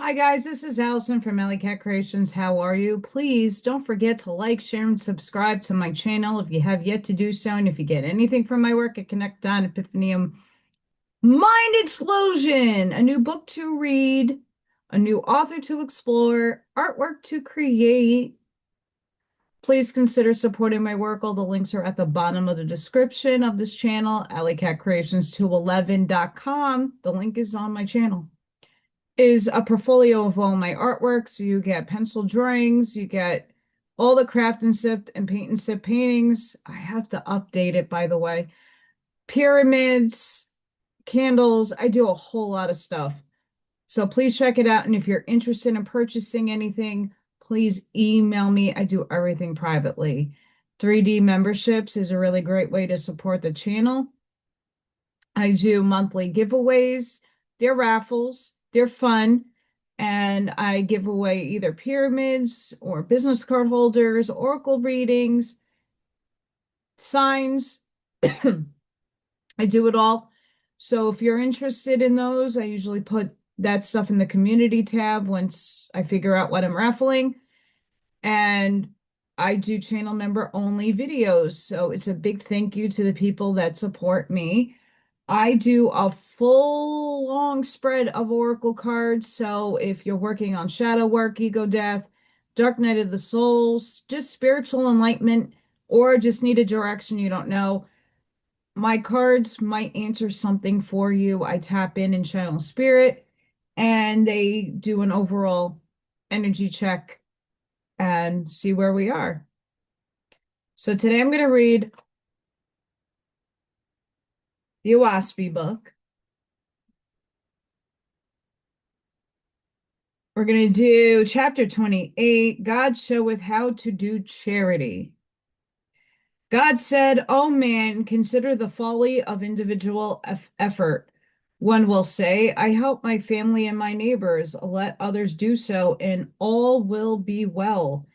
Hi guys, this is Allison from Alley Cat Creations. How are you? Please don't forget to like, share, and subscribe to my channel if you have yet to do so. And if you get anything from my work at Connect on Epiphanium Mind Explosion, a new book to read, a new author to explore, artwork to create. Please consider supporting my work. All the links are at the bottom of the description of this channel, AlleyCatCreations211.com. The link is on my channel. Is a portfolio of all my artworks. You get pencil drawings, you get all the craft and sip and paint and sip paintings. I have to update it, by the way. Pyramids, candles. I do a whole lot of stuff. So please check it out. And if you're interested in purchasing anything, please email me. I do everything privately. 3D memberships is a really great way to support the channel. I do monthly giveaways. They're raffles. They're fun. And I give away either pyramids or business card holders, oracle readings, signs. I do it all. So if you're interested in those, I usually put that stuff in the community tab once I figure out what I'm raffling. And I do channel member only videos. So it's a big thank you to the people that support me. I do a full long spread of oracle cards. So if you're working on shadow work, ego death, dark night of the souls, just spiritual enlightenment, or just need a direction you don't know, my cards might answer something for you. I tap in and channel spirit, and they do an overall energy check and see where we are. So today I'm going to read the Oahspe book. We're going to do chapter 28, God showeth how to do charity. God said, "O man, consider the folly of individual effort. One will say, I help my family and my neighbors. Let others do so, and all will be well.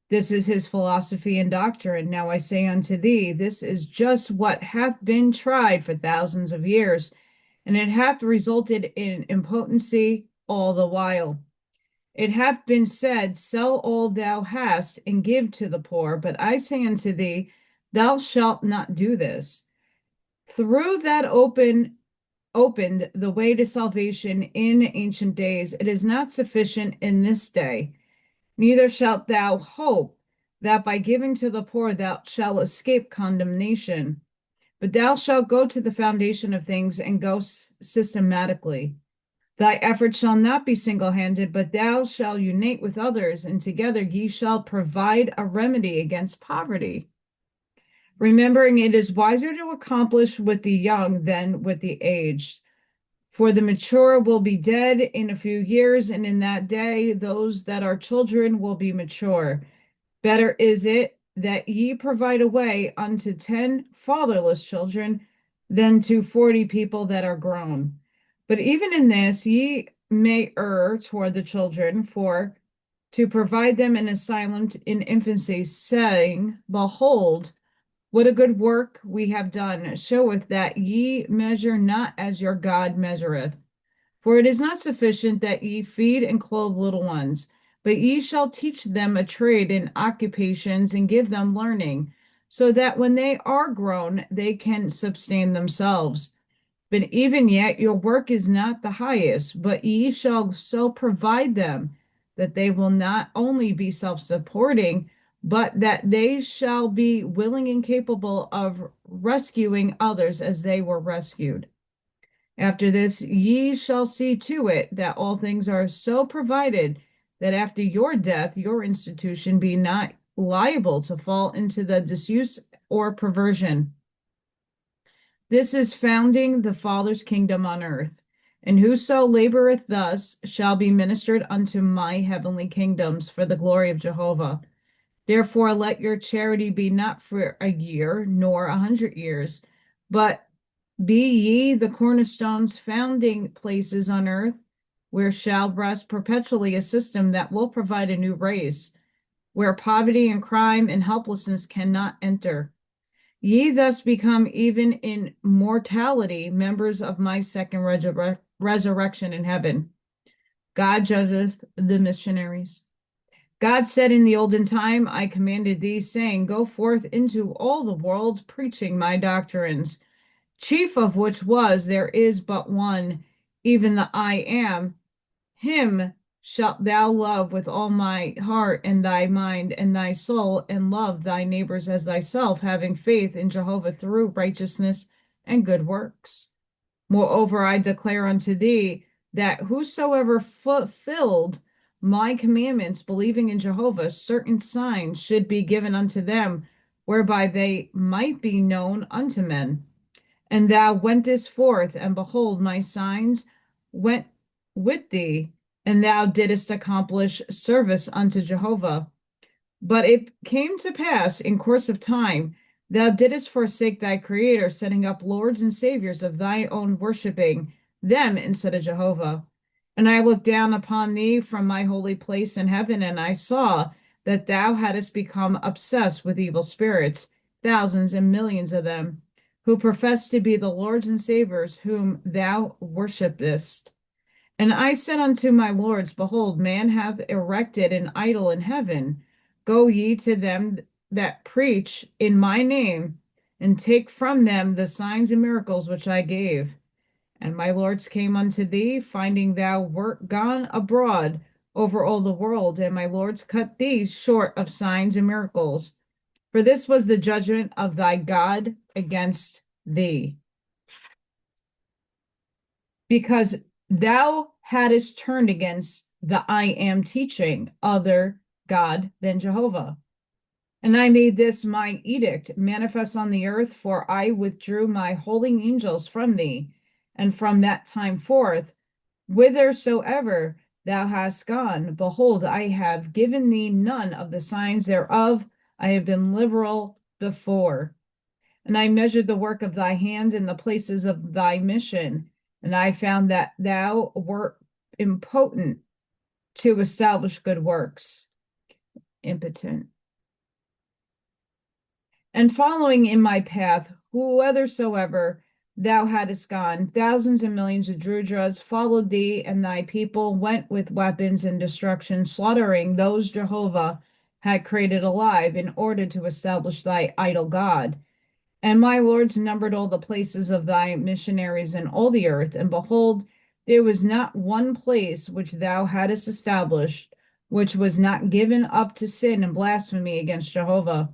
This is his philosophy and doctrine. Now I say unto thee, this is just what hath been tried for thousands of years, and it hath resulted in impotency all the while. It hath been said, Sell all thou hast, and give to the poor. But I say unto thee, thou shalt not do this. Through that opened the way to salvation in ancient days, it is not sufficient in this day. Neither shalt thou hope that by giving to the poor thou shalt escape condemnation. But thou shalt go to the foundation of things and go systematically. Thy effort shall not be single-handed, but thou shalt unite with others, and together ye shall provide a remedy against poverty. Remembering it is wiser to accomplish with the young than with the aged. For the mature will be dead in a few years, and in that day those that are children will be mature. Better is it that ye provide a way unto 10 fatherless children than to 40 people that are grown. But even in this ye may err toward the children, for to provide them an asylum in infancy, saying, Behold, what a good work we have done, showeth that ye measure not as your God measureth. For it is not sufficient that ye feed and clothe little ones, but ye shall teach them a trade and occupations, and give them learning, so that when they are grown, they can sustain themselves. But even yet your work is not the highest, but ye shall so provide them that they will not only be self-supporting, but that they shall be willing and capable of rescuing others as they were rescued. After this, ye shall see to it that all things are so provided that after your death, your institution be not liable to fall into the disuse or perversion. This is founding the Father's kingdom on earth. And whoso laboreth thus shall be ministered unto my heavenly kingdoms for the glory of Jehovah. Therefore, let your charity be not for a year, nor 100 years, but be ye the cornerstones, founding places on earth, where shall rest perpetually a system that will provide a new race, where poverty and crime and helplessness cannot enter. Ye thus become even in mortality members of my second resurrection in heaven. God judgeth the missionaries. God said in the olden time, I commanded thee, saying, Go forth into all the world, preaching my doctrines, chief of which was, there is but one, even the I am. Him shalt thou love with all my heart and thy mind and thy soul, and love thy neighbors as thyself, having faith in Jehovah through righteousness and good works. Moreover, I declare unto thee that whosoever fulfilled my commandments, believing in Jehovah, certain signs should be given unto them, whereby they might be known unto men. And thou wentest forth, and behold, my signs went with thee, and thou didst accomplish service unto Jehovah. But it came to pass in course of time, thou didst forsake thy Creator, setting up lords and saviors of thy own, worshiping them instead of Jehovah. And I looked down upon thee from my holy place in heaven, and I saw that thou hadst become obsessed with evil spirits, thousands and millions of them, who profess to be the lords and saviors whom thou worshipest. And I said unto my lords, Behold, man hath erected an idol in heaven. Go ye to them that preach in my name, and take from them the signs and miracles which I gave. And my lords came unto thee, finding thou wert gone abroad over all the world, and my lords cut thee short of signs and miracles. For this was the judgment of thy God against thee, because thou hadst turned against the I am teaching other God than Jehovah. And I made this my edict manifest on the earth, for I withdrew my holy angels from thee, and from that time forth, whithersoever thou hast gone, behold, I have given thee none of the signs thereof. I have been liberal before. And I measured the work of thy hand in the places of thy mission, and I found that thou wert impotent to establish good works. Impotent. And following in my path, whithersoever thou hadst gone, thousands and millions of Drudras followed thee, and thy people went with weapons and destruction, slaughtering those Jehovah had created alive, in order to establish thy idol God. And my lords numbered all the places of thy missionaries in all the earth, and behold, there was not one place which thou hadst established, which was not given up to sin and blasphemy against Jehovah.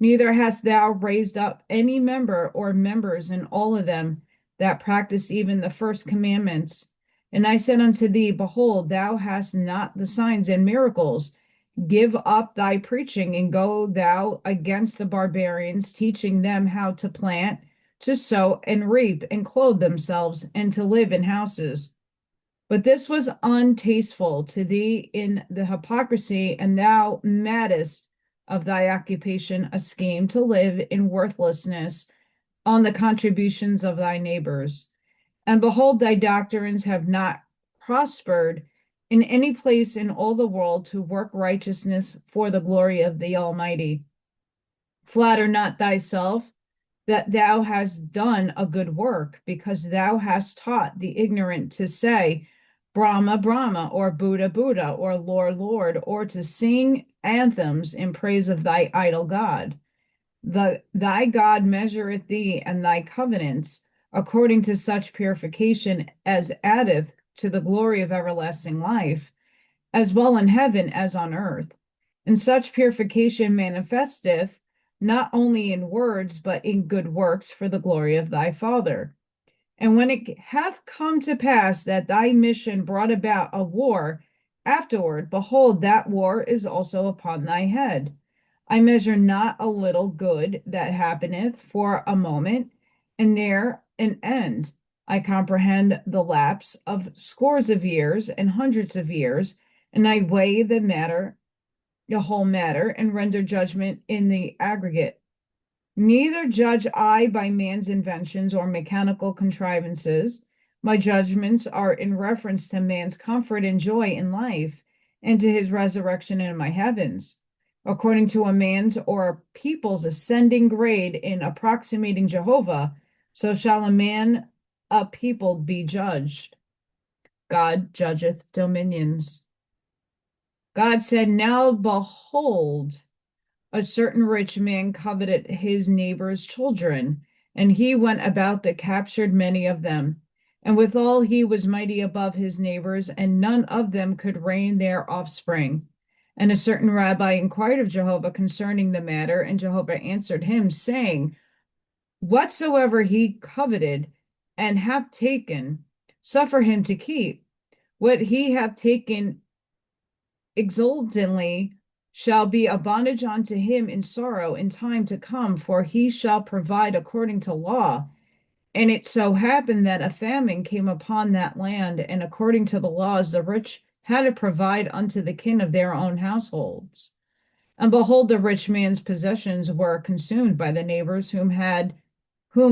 Neither hast thou raised up any member or members in all of them that practice even the first commandments. And I said unto thee, Behold, thou hast not the signs and miracles. Give up thy preaching, and go thou against the barbarians, teaching them how to plant, to sow and reap, and clothe themselves, and to live in houses. But this was untasteful to thee in the hypocrisy, and thou madest of thy occupation a scheme to live in worthlessness on the contributions of thy neighbors. And behold, thy doctrines have not prospered in any place in all the world to work righteousness for the glory of the Almighty. Flatter not thyself that thou hast done a good work, because thou hast taught the ignorant to say, Brahma, Brahma, or Buddha, Buddha, or Lord, Lord, or to sing anthems in praise of thy idol God. Thy God measureth thee and thy covenants according to such purification as addeth to the glory of everlasting life, as well in heaven as on earth. And such purification manifesteth not only in words, but in good works for the glory of thy Father. And when it hath come to pass that thy mission brought about a war afterward, behold, that war is also upon thy head. I measure not a little good that happeneth for a moment, and there an end. I comprehend the lapse of scores of years and hundreds of years, and I weigh the whole matter, and render judgment in the aggregate. Neither judge I by man's inventions or mechanical contrivances. My judgments are in reference to man's comfort and joy in life, and to his resurrection in my heavens. According to a man's or a people's ascending grade in approximating Jehovah, so shall a people be judged. God judgeth dominions. God said, Now behold, a certain rich man coveted his neighbor's children, and he went about that captured many of them. And withal he was mighty above his neighbors, and none of them could reign their offspring. And a certain rabbi inquired of Jehovah concerning the matter, and Jehovah answered him, saying, Whatsoever he coveted and hath taken, suffer him to keep. What he hath taken exultantly shall be a bondage unto him in sorrow in time to come, for he shall provide according to law. And it so happened that a famine came upon that land, and according to the laws, the rich had to provide unto the kin of their own households. And behold, the rich man's possessions were consumed by the neighbors whom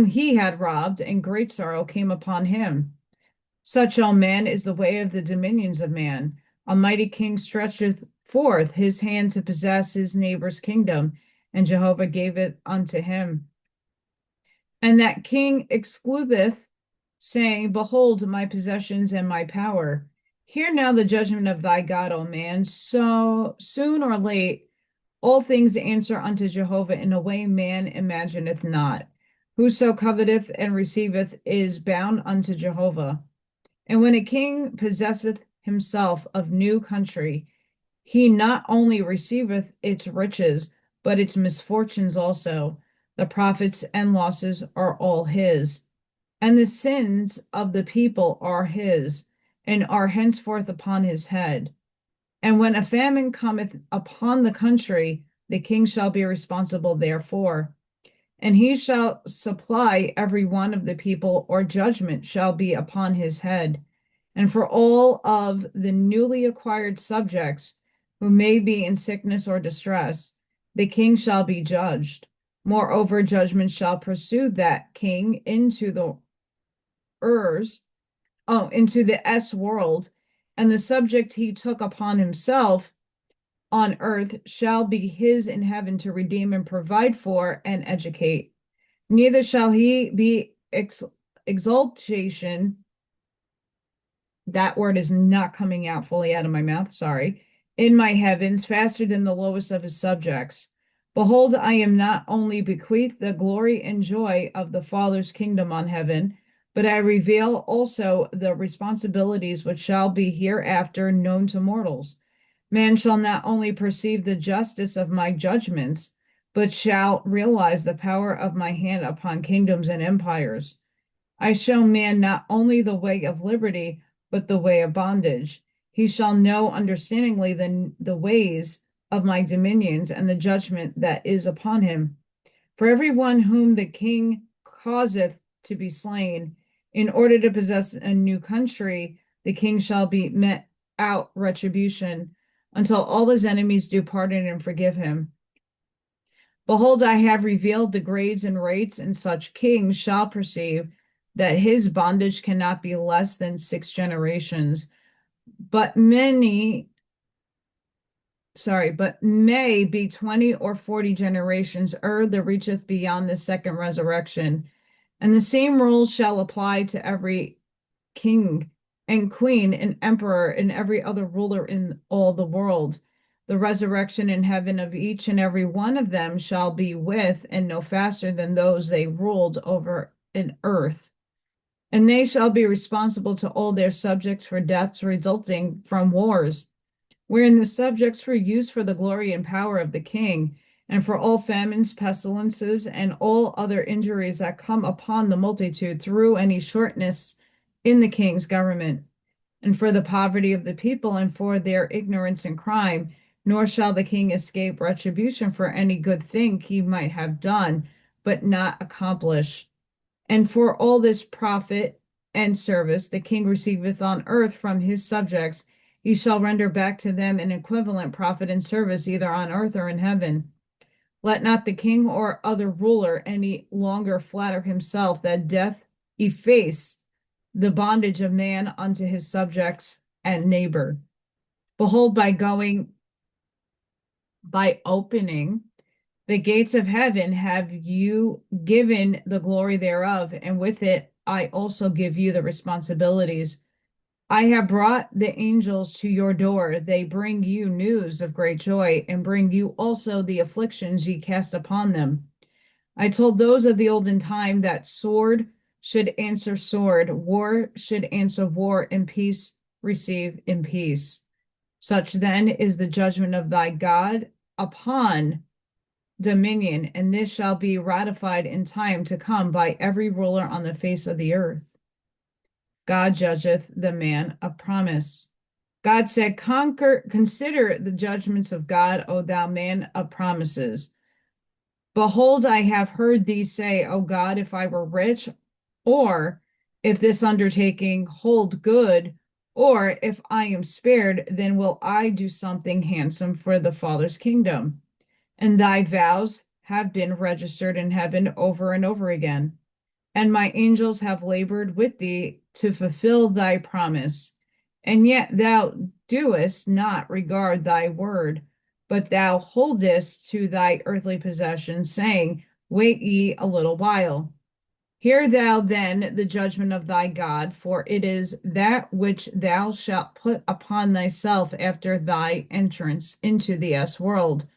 he had robbed, and great sorrow came upon him. Such, O man, is the way of the dominions of man. A mighty king stretcheth forth his hand to possess his neighbor's kingdom, and Jehovah gave it unto him. And that king excludeth, saying, Behold my possessions and my power. Hear now the judgment of thy God, O man. So soon or late, all things answer unto Jehovah in a way man imagineth not. Whoso coveteth and receiveth is bound unto Jehovah. And when a king possesseth himself of new country, he not only receiveth its riches, but its misfortunes also. The profits and losses are all his, and the sins of the people are his, and are henceforth upon his head. And when a famine cometh upon the country, the king shall be responsible therefor. And he shall supply every one of the people, or judgment shall be upon his head. And for all of the newly acquired subjects who may be in sickness or distress, the king shall be judged. Moreover, judgment shall pursue that king into the into the S world, and the subject he took upon himself on earth shall be his in heaven to redeem and provide for and educate. Neither shall he be exaltation. That word is not coming out fully out of my mouth, sorry. In my heavens, faster than the lowest of his subjects. Behold, I am not only bequeathed the glory and joy of the Father's kingdom on heaven, but I reveal also the responsibilities which shall be hereafter known to mortals. Man shall not only perceive the justice of my judgments, but shall realize the power of my hand upon kingdoms and empires. I show man not only the way of liberty, but the way of bondage. He shall know understandingly the ways of my dominions and the judgment that is upon him. For every one whom the king causeth to be slain, in order to possess a new country, the king shall be met out retribution, until all his enemies do pardon and forgive him. Behold, I have revealed the grades and rates, and such kings shall perceive that his bondage cannot be less than 6 generations, but may be 20 or 40 generations ere there reacheth beyond the second resurrection. And the same rules shall apply to every king and queen and emperor and every other ruler in all the world. The resurrection in heaven of each and every one of them shall be with and no faster than those they ruled over in earth. And they shall be responsible to all their subjects for deaths resulting from wars, wherein the subjects were used for the glory and power of the king, and for all famines, pestilences, and all other injuries that come upon the multitude through any shortness in the king's government, and for the poverty of the people, and for their ignorance and crime. Nor shall the king escape retribution for any good thing he might have done, but not accomplish. And for all this profit and service the king receiveth on earth from his subjects, he shall render back to them an equivalent profit and service either on earth or in heaven. Let not the king or other ruler any longer flatter himself that death efface the bondage of man unto his subjects and neighbor. Behold, by opening the gates of heaven have you given the glory thereof, and with it I also give you the responsibilities. I have brought the angels to your door. They bring you news of great joy, and bring you also the afflictions ye cast upon them. I told those of the olden time that sword should answer sword, war should answer war, and peace receive in peace. Such then is the judgment of thy God upon dominion, and this shall be ratified in time to come by every ruler on the face of the earth. God judgeth the man of promise. God said, consider the judgments of God, O thou man of promises. Behold, I have heard thee say, O God, if I were rich, or if this undertaking hold good, or if I am spared, then will I do something handsome for the Father's kingdom. And thy vows have been registered in heaven over and over again. And my angels have labored with thee to fulfill thy promise. And yet thou doest not regard thy word, but thou holdest to thy earthly possessions, saying, wait ye a little while. Hear thou then the judgment of thy God, for it is that which thou shalt put upon thyself after thy entrance into the world,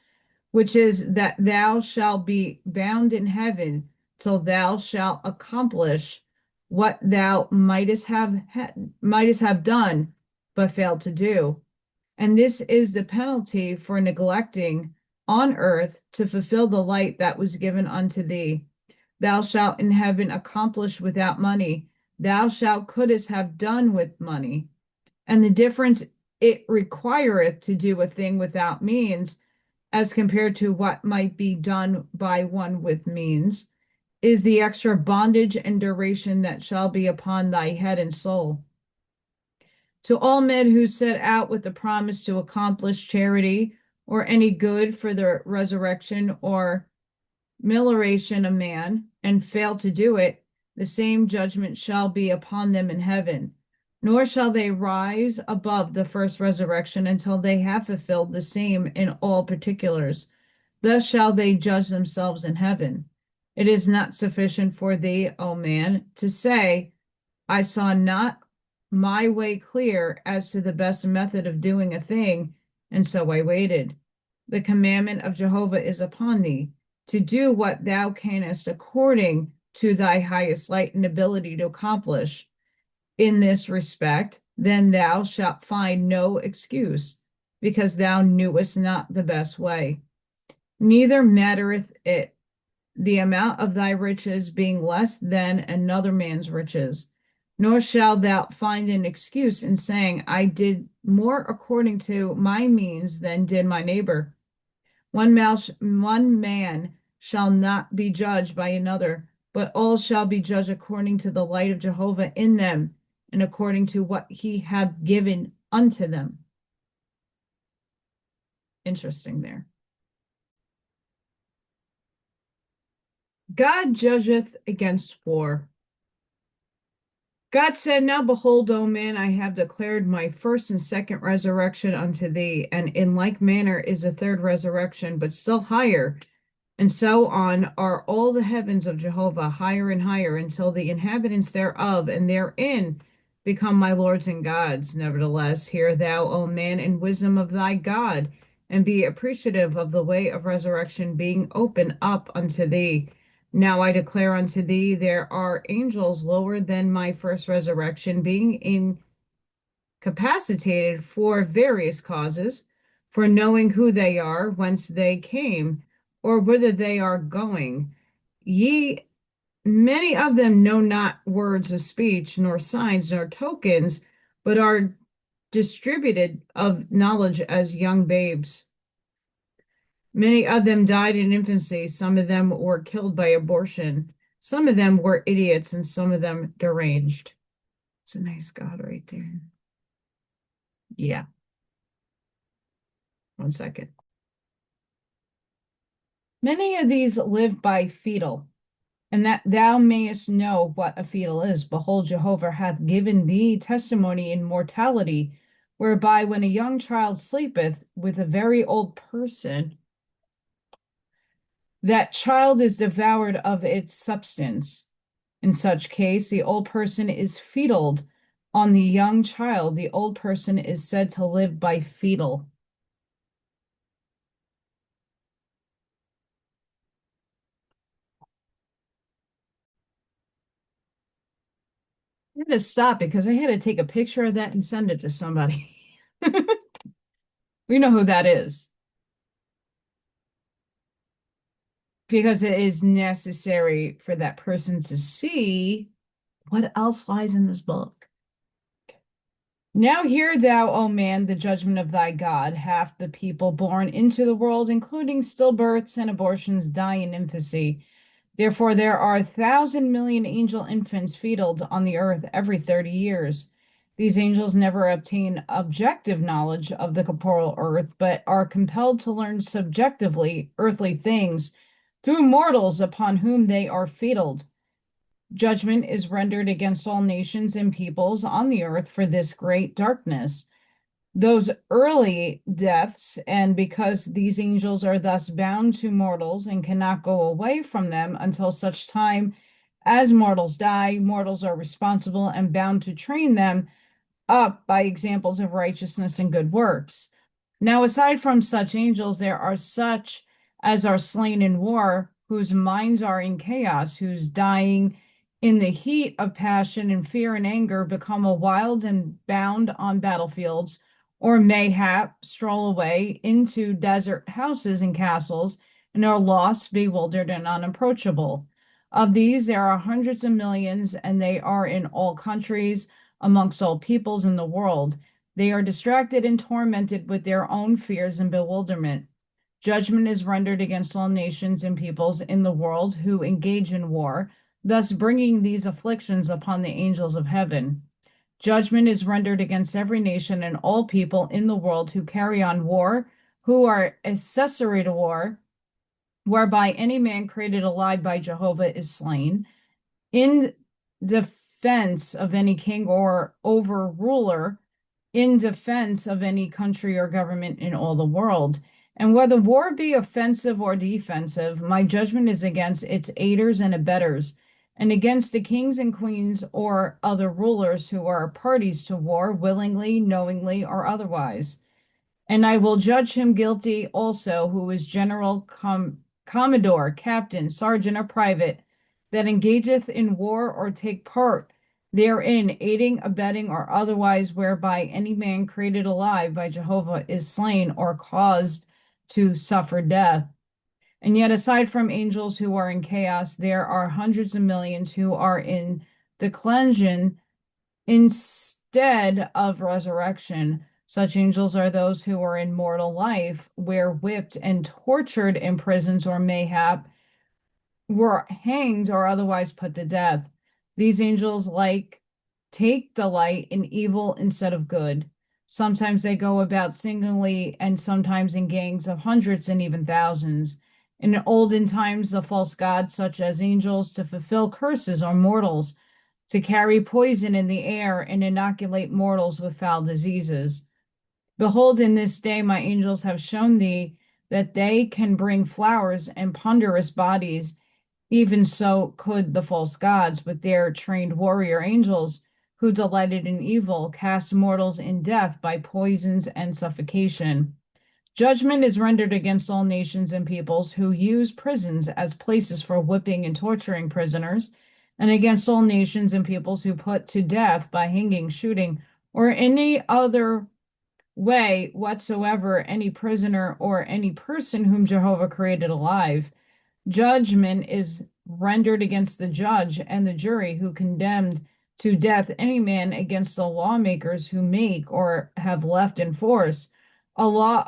which is that thou shalt be bound in heaven till thou shalt accomplish what thou mightest have done, but failed to do. And this is the penalty for neglecting on earth to fulfill the light that was given unto thee. Thou shalt in heaven accomplish without money. Thou shalt couldst have done with money. And the difference it requireth to do a thing without means, as compared to what might be done by one with means, is the extra bondage and duration that shall be upon thy head and soul. To all men who set out with the promise to accomplish charity or any good for the resurrection or melioration of man, and fail to do it, the same judgment shall be upon them in heaven. Nor shall they rise above the first resurrection until they have fulfilled the same in all particulars. Thus shall they judge themselves in heaven. It is not sufficient for thee, O man, to say, I saw not my way clear as to the best method of doing a thing, and so I waited. The commandment of Jehovah is upon thee, to do what thou canst according to thy highest light and ability to accomplish. In this respect, then thou shalt find no excuse, because thou knewest not the best way. Neither mattereth it the amount of thy riches being less than another man's riches, nor shalt thou find an excuse in saying, I did more according to my means than did my neighbor. One man shall not be judged by another, but all shall be judged according to the light of Jehovah in them, and according to what he hath given unto them. Interesting there. God judgeth against war. God said, now behold, O man, I have declared my first and second resurrection unto thee, and in like manner is a third resurrection, but still higher. And so on are all the heavens of Jehovah, higher and higher, until the inhabitants thereof and therein become my lords and gods. Nevertheless, hear thou, O man, in wisdom of thy God, and be appreciative of the way of resurrection being open up unto thee. Now I declare unto thee, there are angels lower than my first resurrection, being incapacitated for various causes, for knowing who they are, whence they came, or whither they are going. Many of them know not words of speech, nor signs, nor tokens, but are distributed of knowledge as young babes. Many of them died in infancy. Some of them were killed by abortion. Some of them were idiots, and some of them deranged. It's a nice God right there. Yeah. 1 second. Many of these live by fetal, and that thou mayest know what a fetal is. Behold, Jehovah hath given thee testimony in mortality, whereby when a young child sleepeth with a very old person, that child is devoured of its substance. In such case, the old person is fetaled On the young child, the old person is said to live by fetal. I had to stop because I had to take a picture of that and send it to somebody. We know who that is because it is necessary for that person to see what else lies in this book. Now hear thou, O man, the judgment of thy God. Half the people born into the world, including stillbirths and abortions, die in infancy. Therefore, there are 1,000,000,000 angel infants fettled on the earth every 30 years. These angels never obtain objective knowledge of the corporeal earth, but are compelled to learn subjectively earthly things through mortals upon whom they are fettled. Judgment is rendered against all nations and peoples on the earth for this great darkness. Those early deaths, and because these angels are thus bound to mortals and cannot go away from them until such time as mortals die, mortals are responsible and bound to train them up by examples of righteousness and good works. Now, aside from such angels, there are such as are slain in war, whose minds are in chaos, whose dying in the heat of passion and fear and anger become a wild and bound on battlefields, or mayhap stroll away into desert houses and castles, and are lost, bewildered, and unapproachable. Of these, there are hundreds of millions, and they are in all countries, amongst all peoples in the world. They are distracted and tormented with their own fears and bewilderment. Judgment is rendered against all nations and peoples in the world who engage in war, thus bringing these afflictions upon the angels of heaven. Judgment is rendered against every nation and all people in the world who carry on war, who are accessory to war, whereby any man created alive by Jehovah is slain, in defense of any king or overruler, in defense of any country or government in all the world. And whether war be offensive or defensive, my judgment is against its aiders and abettors, and against the kings and queens or other rulers who are parties to war, willingly, knowingly, or otherwise. And I will judge him guilty also, who is general, commodore, captain, sergeant, or private, that engageth in war or take part therein, aiding, abetting, or otherwise, whereby any man created alive by Jehovah is slain or caused to suffer death. And yet, aside from angels who are in chaos, there are hundreds of millions who are in declension instead of resurrection. Such angels are those who are in mortal life, where whipped and tortured in prisons, or mayhap were hanged or otherwise put to death. These angels take delight in evil instead of good. Sometimes they go about singly, and sometimes in gangs of hundreds and even thousands. In olden times, the false gods, such as angels, to fulfill curses on mortals, to carry poison in the air and inoculate mortals with foul diseases. Behold, in this day my angels have shown thee that they can bring flowers and ponderous bodies. Even so could the false gods, with their trained warrior angels, who delighted in evil, cast mortals in death by poisons and suffocation. Judgment is rendered against all nations and peoples who use prisons as places for whipping and torturing prisoners, and against all nations and peoples who put to death by hanging, shooting, or any other way whatsoever any prisoner or any person whom Jehovah created alive. Judgment is rendered against the judge and the jury who condemned to death any man against the lawmakers who make or have left in force a law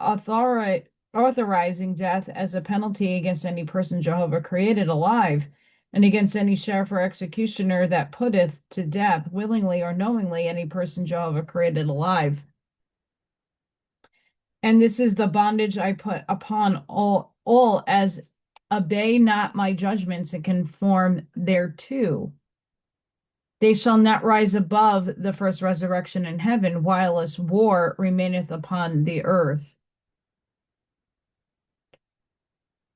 authorizing death as a penalty against any person Jehovah created alive, and against any sheriff or executioner that putteth to death willingly or knowingly any person Jehovah created alive. And this is the bondage I put upon all as obey not my judgments and conform thereto. They shall not rise above the first resurrection in heaven, whilst war remaineth upon the earth.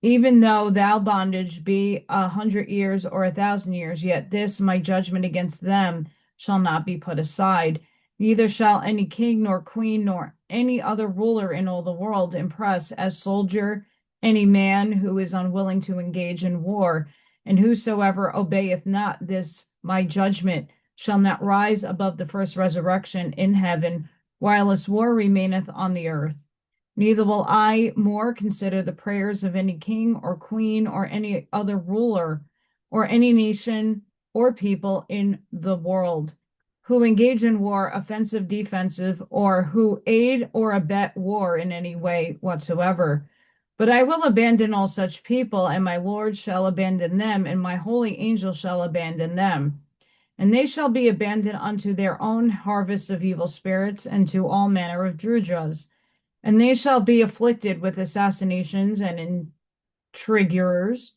Even though thou bondage be 100 years or 1,000 years, yet this my judgment against them shall not be put aside. Neither shall any king nor queen nor any other ruler in all the world impress as soldier any man who is unwilling to engage in war, and whosoever obeyeth not this my judgment shall not rise above the first resurrection in heaven, whilst war remaineth on the earth. Neither will I more consider the prayers of any king or queen or any other ruler or any nation or people in the world who engage in war, offensive, defensive, or who aid or abet war in any way whatsoever. But I will abandon all such people, and my Lord shall abandon them, and my holy angel shall abandon them. And they shall be abandoned unto their own harvest of evil spirits and to all manner of drudges. And they shall be afflicted with assassinations and intriguers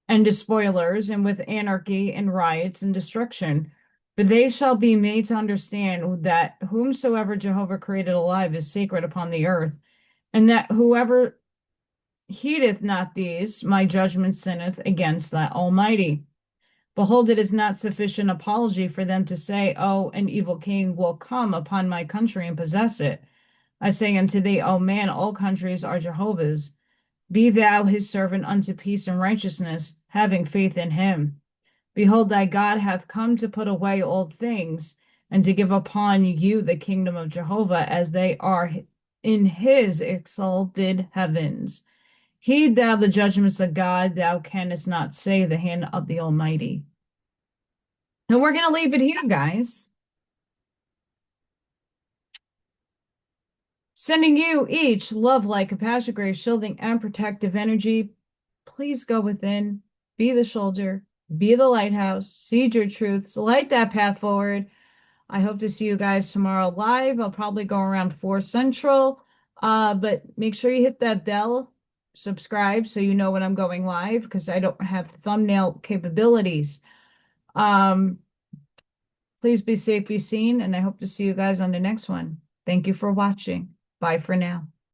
and despoilers, and with anarchy and riots and destruction. But they shall be made to understand that whomsoever Jehovah created alive is sacred upon the earth, and that whoever heedeth not these, my judgment sinneth against that Almighty. Behold, it is not sufficient apology for them to say, oh, an evil king will come upon my country and possess it. I say unto thee, O man, all countries are Jehovah's. Be thou his servant unto peace and righteousness, having faith in him. Behold, thy God hath come to put away old things, and to give upon you the kingdom of Jehovah, as they are in his exalted heavens. Heed thou the judgments of God, thou canst not say the hand of the Almighty. And we're going to leave it here, guys. Sending you each love like Compassion, grace, shielding, and protective energy. Please go within, be the soldier, be the lighthouse, seed your truths, light that path forward. I hope to see you guys tomorrow live. I'll probably go around 4 Central, but make sure you hit that bell, subscribe so you know when I'm going live, because I don't have thumbnail capabilities. Please be safe, be seen, and I hope to see you guys on the next one. Thank you for watching. Bye for now.